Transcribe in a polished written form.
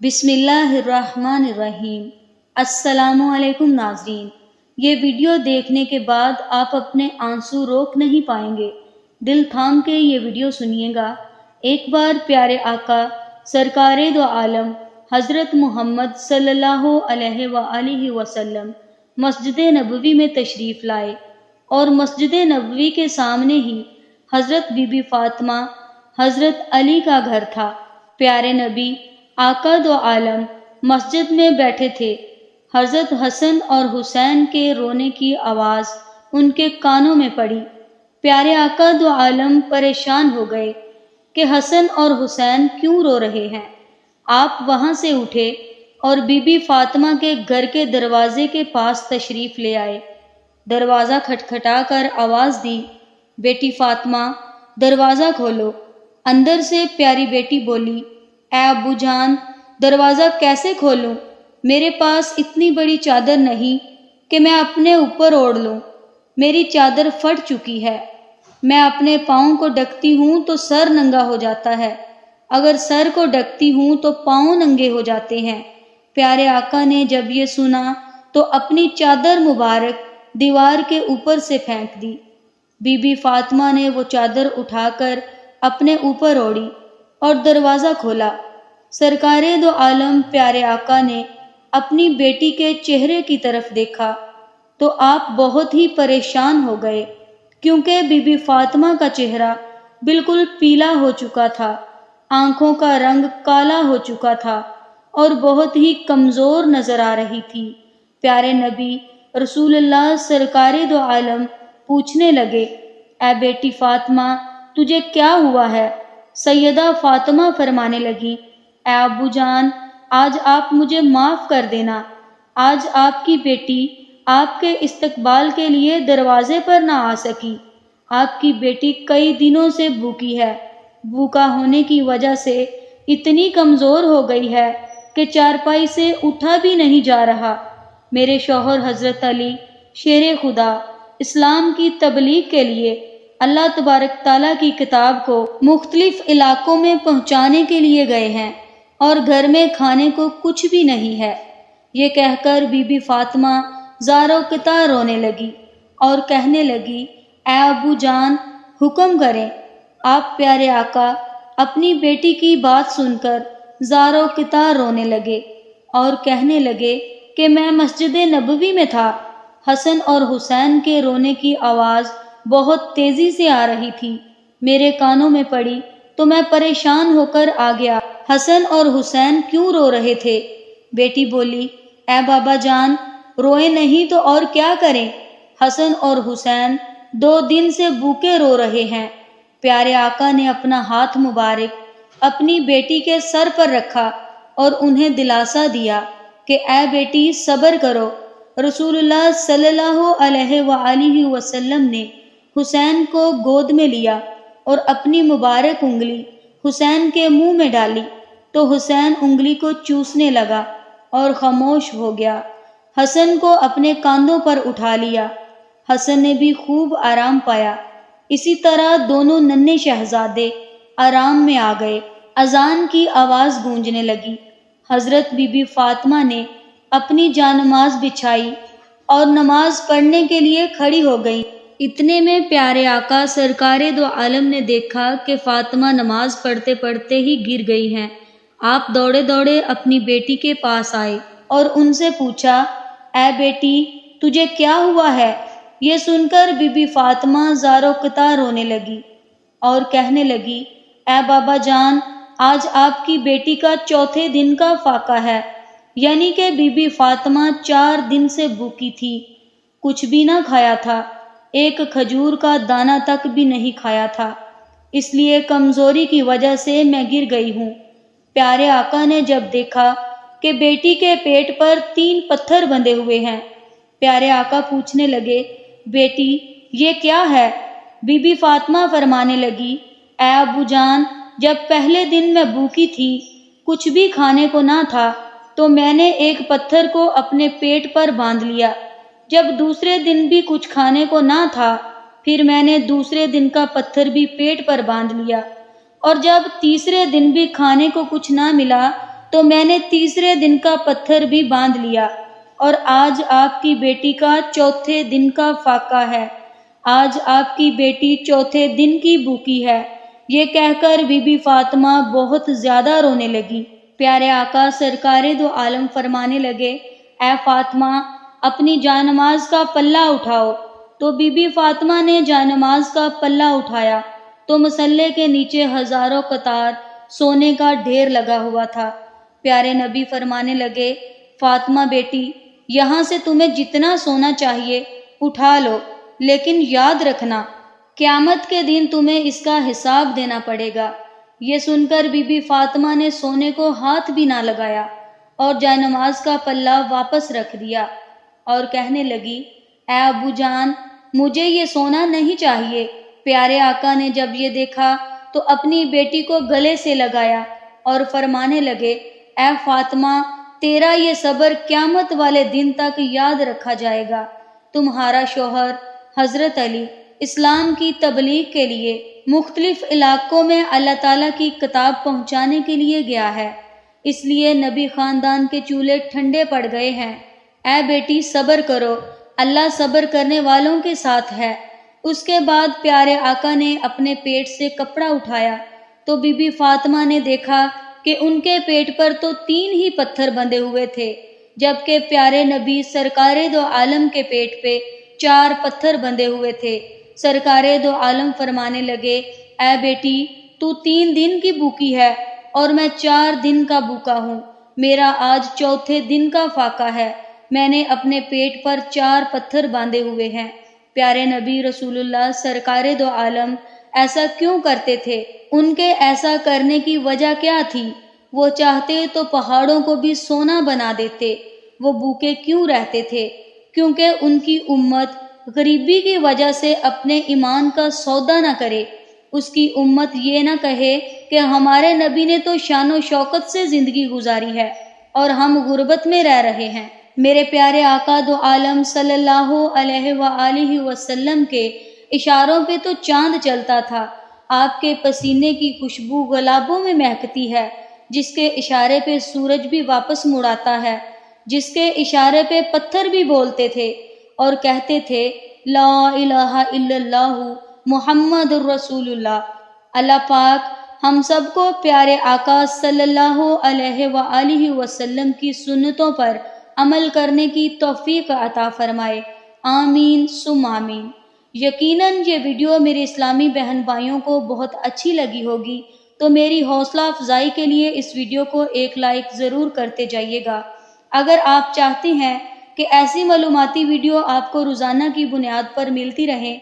بسم اللہ الرحمن الرحیم۔ السلام علیکم ناظرین، یہ ویڈیو دیکھنے کے بعد آپ اپنے آنسو روک نہیں پائیں گے۔ دل تھام کے یہ ویڈیو سنیے گا۔ ایک بار پیارے آقا سرکار دو عالم حضرت محمد صلی اللہ علیہ وآلہ وسلم مسجد نبوی میں تشریف لائے اور مسجد نبوی کے سامنے ہی حضرت بی بی فاطمہ حضرت علی کا گھر تھا۔ پیارے نبی آقا دو عالم مسجد میں بیٹھے تھے۔ حضرت حسن اور حسین کے رونے کی آواز ان کے کانوں میں پڑی۔ پیارے آقا دو عالم پریشان ہو گئے کہ حسن اور حسین کیوں رو رہے ہیں۔ آپ وہاں سے اٹھے اور بی بی فاطمہ کے گھر کے دروازے کے پاس تشریف لے آئے۔ دروازہ کھٹکھٹا کر آواز دی، بیٹی فاطمہ دروازہ کھولو۔ اندر سے پیاری بیٹی بولی، اے ابو جان دروازہ کیسے کھولوں؟ میرے پاس اتنی بڑی چادر نہیں کہ میں اپنے اوپر اوڑھ لوں۔ میری چادر پھٹ چکی ہے۔ میں اپنے پاؤں کو ڈھکتی ہوں تو سر ننگا ہو جاتا ہے، اگر سر کو ڈھکتی ہوں تو پاؤں ننگے ہو جاتے ہیں۔ پیارے آقا نے جب یہ سنا تو اپنی چادر مبارک دیوار کے اوپر سے پھینک دی۔ بی بی فاطمہ نے وہ چادر اٹھا کر اپنے اوپر اوڑھی اور دروازہ کھولا۔ سرکار دو عالم پیارے آقا نے اپنی بیٹی کے چہرے کی طرف دیکھا تو آپ بہت ہی پریشان ہو گئے، کیونکہ بی بی فاطمہ کا چہرہ بالکل پیلا ہو چکا تھا، آنکھوں کا رنگ کالا ہو چکا تھا اور بہت ہی کمزور نظر آ رہی تھی۔ پیارے نبی رسول اللہ سرکار دو عالم پوچھنے لگے، اے بیٹی فاطمہ تجھے کیا ہوا ہے؟ سیدہ فاطمہ فرمانے لگی، اے ابو جان آج آپ مجھے معاف کر دینا۔ آج آپ کی بیٹی آپ کے استقبال کے لیے دروازے پر نہ آ سکی۔ آپ کی بیٹی کئی دنوں سے بھوکی ہے، بھوکا ہونے کی وجہ سے اتنی کمزور ہو گئی ہے کہ چارپائی سے اٹھا بھی نہیں جا رہا۔ میرے شوہر حضرت علی شیر خدا اسلام کی تبلیغ کے لیے اللہ تبارک تعالیٰ کی کتاب کو مختلف علاقوں میں پہنچانے کے لیے گئے ہیں اور گھر میں کھانے کو کچھ بھی نہیں ہے۔ یہ کہہ کر بی بی فاطمہ زاروں قطع رونے لگی اور کہنے لگی، اے ابو جان حکم کریں۔ آپ پیارے آقا اپنی بیٹی کی بات سن کر زاروں قطع رونے لگے اور کہنے لگے کہ میں مسجد نبوی میں تھا۔ حسن اور حسین کے رونے کی آواز بہت تیزی سے آ رہی تھی، میرے کانوں میں پڑی تو میں پریشان ہو کر آ گیا۔ حسن اور حسین کیوں رو رہے تھے؟ بیٹی بولی، اے بابا جان روئے نہیں تو اور کیا کریں؟ حسن اور حسین 2 دن سے بھوکے رو رہے ہیں۔ پیارے آقا نے اپنا ہاتھ مبارک اپنی بیٹی کے سر پر رکھا اور انہیں دلاسا دیا کہ اے بیٹی صبر کرو۔ رسول اللہ صلی اللہ علیہ وآلہ وسلم نے حسین کو گود میں لیا اور اپنی مبارک انگلی حسین کے منہ میں ڈالی تو حسین انگلی کو چوسنے لگا اور خاموش ہو گیا۔ حسن کو اپنے کاندھوں پر اٹھا لیا، حسن نے بھی خوب آرام پایا۔ اسی طرح دونوں ننھے شہزادے آرام میں آ گئے۔ اذان کی آواز گونجنے لگی۔ حضرت بی بی فاطمہ نے اپنی جانماز بچھائی اور نماز پڑھنے کے لیے کھڑی ہو گئی۔ اتنے میں پیارے آقا سرکار دو عالم نے دیکھا کہ فاطمہ نماز پڑھتے پڑھتے ہی گر گئی ہیں۔ آپ دوڑے دوڑے اپنی بیٹی کے پاس آئے اور ان سے پوچھا، اے بیٹی تجھے کیا ہوا ہے؟ یہ سن کر بی بی فاطمہ زاروں قطع رونے لگی اور کہنے لگی، اے بابا جان آج آپ کی بیٹی کا 4تھے دن کا فاقہ ہے، یعنی کہ بی بی فاطمہ 4 دن سے بھوکی تھی، کچھ بھی نہ کھایا تھا، ایک کھجور کا دانہ تک بھی نہیں کھایا تھا، اس لیے کمزوری کی وجہ سے میں گر گئی ہوں۔ پیارے آقا نے جب دیکھا کہ بیٹی کے پیٹ پر 3 پتھر بندھے ہوئے ہیں، پیارے آقا پوچھنے لگے، بیٹی یہ کیا ہے؟ بی بی فاطمہ فرمانے لگی، اے ابو جان جب پہلے دن میں بھوکی تھی، کچھ بھی کھانے کو نہ تھا تو میں نے ایک پتھر کو اپنے پیٹ پر باندھ لیا، جب دوسرے دن بھی کچھ کھانے کو نہ تھا پھر میں نے دوسرے دن کا پتھر بھی پیٹ پر باندھ لیا، اور جب تیسرے دن بھی کھانے کو کچھ نہ ملا تو میں نے تیسرے دن کا پتھر بھی باندھ لیا، اور آج آپ کی بیٹی کا چوتھے دن کا فاقہ ہے، آج آپ کی بیٹی چوتھے دن کی بھوکی ہے۔ یہ کہہ کر بی بی فاطمہ بہت زیادہ رونے لگی۔ پیارے آقا سرکار دو عالم فرمانے لگے، اے فاطمہ اپنی جانماز کا پلہ اٹھاؤ۔ تو بی بی فاطمہ نے جانماز کا پلہ اٹھایا تو مصلے کے نیچے ہزاروں قطار سونے کا ڈھیر لگا ہوا تھا۔ پیارے نبی فرمانے لگے، فاطمہ بیٹی، یہاں سے تمہیں جتنا سونا چاہیے اٹھا لو، لیکن یاد رکھنا قیامت کے دن تمہیں اس کا حساب دینا پڑے گا۔ یہ سن کر بی بی فاطمہ نے سونے کو ہاتھ بھی نہ لگایا اور جائنماز کا پلہ واپس رکھ دیا اور کہنے لگی، اے ابو جان، مجھے یہ سونا نہیں چاہیے۔ پیارے آقا نے جب یہ دیکھا تو اپنی بیٹی کو گلے سے لگایا اور فرمانے لگے، اے فاطمہ، تیرا یہ صبر قیامت والے دن تک یاد رکھا جائے گا۔ تمہارا شوہر حضرت علی اسلام کی تبلیغ کے لیے مختلف علاقوں میں اللہ تعالیٰ کی کتاب پہنچانے کے لیے گیا ہے، اس لیے نبی خاندان کے چولہے ٹھنڈے پڑ گئے ہیں۔ اے بیٹی صبر کرو، اللہ صبر کرنے والوں کے ساتھ ہے۔ اس کے بعد پیارے آقا نے اپنے پیٹ سے کپڑا اٹھایا تو بی بی فاطمہ نے دیکھا کہ ان کے پیٹ پر تو 3 ہی پتھر بندھے ہوئے تھے، جبکہ پیارے نبی سرکار دو عالم کے پیٹ پہ 4 پتھر بندھے ہوئے تھے۔ سرکار دو عالم فرمانے لگے، اے بیٹی، تو 3 دن کی بھوکی ہے اور میں 4 دن کا بھوکا ہوں، میرا آج چوتھے دن کا فاقہ ہے، میں نے اپنے پیٹ پر 4 پتھر باندھے ہوئے ہیں۔ پیارے نبی رسول اللہ سرکار دو عالم ایسا کیوں کرتے تھے؟ ان کے ایسا کرنے کی وجہ کیا تھی؟ وہ چاہتے تو پہاڑوں کو بھی سونا بنا دیتے۔ وہ بھوکے کیوں رہتے تھے؟ کیونکہ ان کی امت غریبی کی وجہ سے اپنے ایمان کا سودا نہ کرے، اس کی امت یہ نہ کہے کہ ہمارے نبی نے تو شان و شوکت سے زندگی گزاری ہے اور ہم غربت میں رہ رہے ہیں۔ میرے پیارے آقا دو عالم صلی اللہ علیہ وآلہ وسلم کے اشاروں پہ تو چاند چلتا تھا، آپ کے پسینے کی خوشبو گلابوں میں مہکتی ہے، جس کے اشارے پہ سورج بھی واپس مڑاتا ہے، جس کے اشارے پہ پتھر بھی بولتے تھے اور کہتے تھے، لا الہ الا اللہ محمد الرسول اللہ۔ اللہ پاک ہم سب کو پیارے آقا صلی اللہ علیہ وآلہ وسلم کی سنتوں پر عمل کرنے کی توفیق عطا فرمائے، آمین ثم آمین۔ یقیناً یہ ویڈیو میرے اسلامی بہن بھائیوں کو بہت اچھی لگی ہوگی، تو میری حوصلہ افزائی کے لیے اس ویڈیو کو ایک لائک ضرور کرتے جائیے گا۔ اگر آپ چاہتے ہیں کہ ایسی معلوماتی ویڈیو آپ کو روزانہ کی بنیاد پر ملتی رہیں